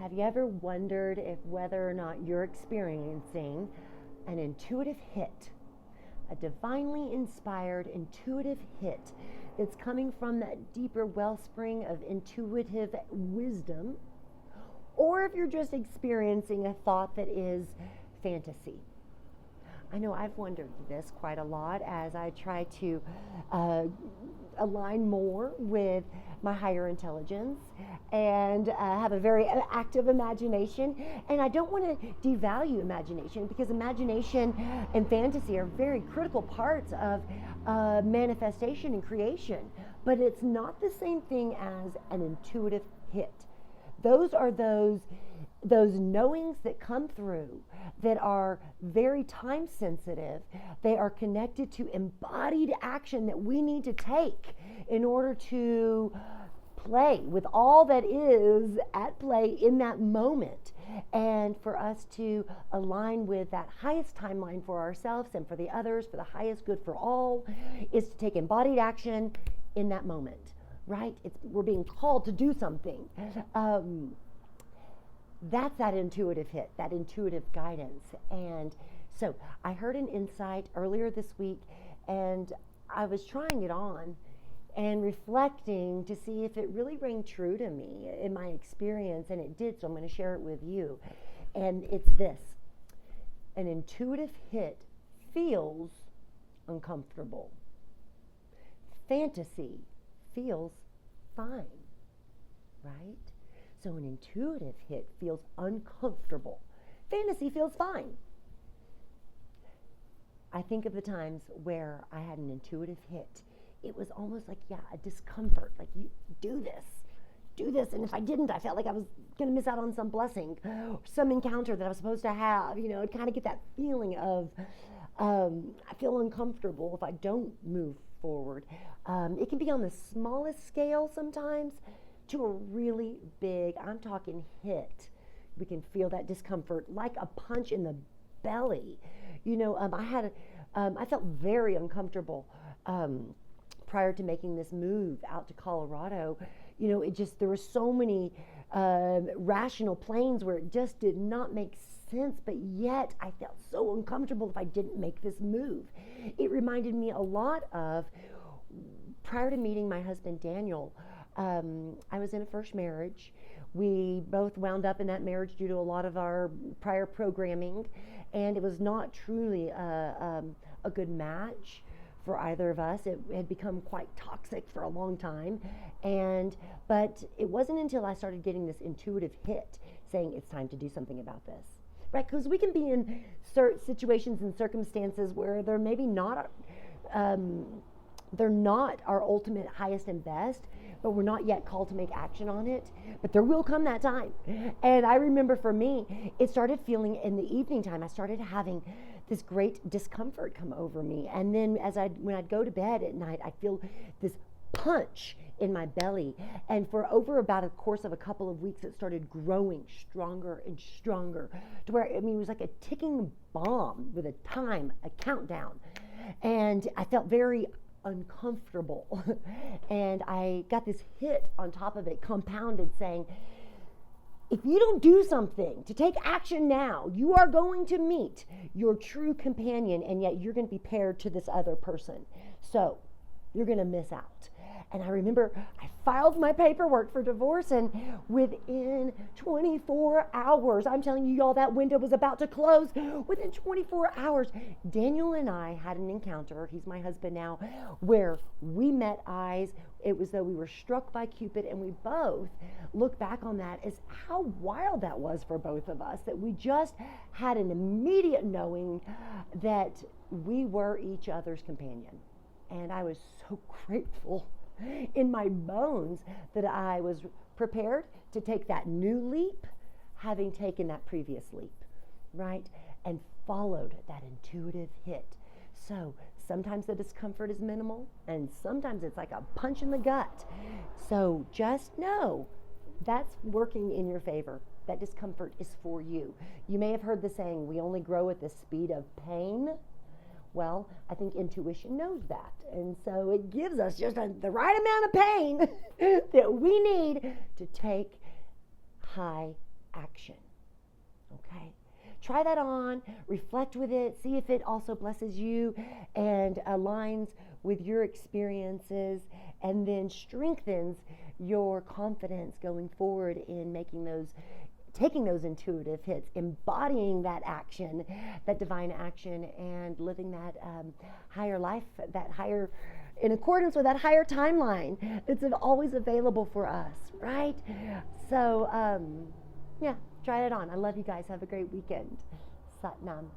Have you ever wondered if whether or not you're experiencing an intuitive hit, a divinely inspired intuitive hit that's coming from that deeper wellspring of intuitive wisdom, or if you're just experiencing a thought that is fantasy? I know I've wondered this quite a lot as I try to align more with my higher intelligence and have a very active imagination. And I don't want to devalue imagination, because imagination and fantasy are very critical parts of manifestation and creation. But it's not the same thing as an intuitive hit. Those are those knowings that come through that are very time sensitive. They are connected to embodied action that we need to take in order to play with all that is at play in that moment, and for us to align with that highest timeline for ourselves and for the others, for the highest good for all, is to take embodied action in that moment, right? We're being called to do something. That's that intuitive hit, that intuitive guidance. And so I heard an insight earlier this week, and I was trying it on and reflecting to see if it really rang true to me in my experience, and it did, so I'm going to share it with you. And it's this: an intuitive hit feels uncomfortable. Fantasy feels fine, right? So an intuitive hit feels uncomfortable. Fantasy feels fine. I think of the times where I had an intuitive hit. It was almost like, a discomfort. Like, you do this. And if I didn't, I felt like I was going to miss out on some blessing, some encounter that I was supposed to have. I'd kind of get that feeling of, I feel uncomfortable if I don't move forward. It can be on the smallest scale sometimes, to a really big, I'm talking hit. We can feel that discomfort like a punch in the belly. I felt very uncomfortable prior to making this move out to Colorado. There were so many rational planes where it just did not make sense, but yet I felt so uncomfortable if I didn't make this move. It reminded me a lot of prior to meeting my husband, Daniel. I was in a first marriage. We both wound up in that marriage due to a lot of our prior programming, and it was not truly a good match for either of us. It had become quite toxic for a long time, but it wasn't until I started getting this intuitive hit saying it's time to do something about this, right? Because we can be in certain situations and circumstances where they're maybe not they're not our ultimate highest and best, but we're not yet called to make action on it. But there will come that time. And I remember for me, it started feeling in the evening time, I started having this great discomfort come over me. And then when I'd go to bed at night, I feel this punch in my belly. And for over about a course of a couple of weeks, it started growing stronger and stronger to where, it was like a ticking bomb with a countdown. And I felt very uncomfortable. And I got this hit on top of it, compounded, saying, if you don't do something to take action now, you are going to meet your true companion, and yet you're going to be paired to this other person. So you're going to miss out. And I remember I filed my paperwork for divorce, and within 24 hours, I'm telling you, y'all, that window was about to close. Within 24 hours, Daniel and I had an encounter, he's my husband now, where we met eyes. It was though we were struck by Cupid, and we both look back on that as how wild that was for both of us, that we just had an immediate knowing that we were each other's companion. And I was so grateful in my bones that I was prepared to take that new leap, having taken that previous leap, right? And followed that intuitive hit. So sometimes the discomfort is minimal, and sometimes it's like a punch in the gut. So just know that's working in your favor. That discomfort is for you. You may have heard the saying, we only grow at the speed of pain. Well, I think intuition knows that. And so it gives us just the right amount of pain that we need to take high action. Okay? Try that on, reflect with it, see if it also blesses you and aligns with your experiences, and then strengthens your confidence going forward in taking those intuitive hits, embodying that action, that divine action, and living that higher life, in accordance with that higher timeline that's always available for us, right? So, yeah, try it on. I love you guys. Have a great weekend. Sat Nam.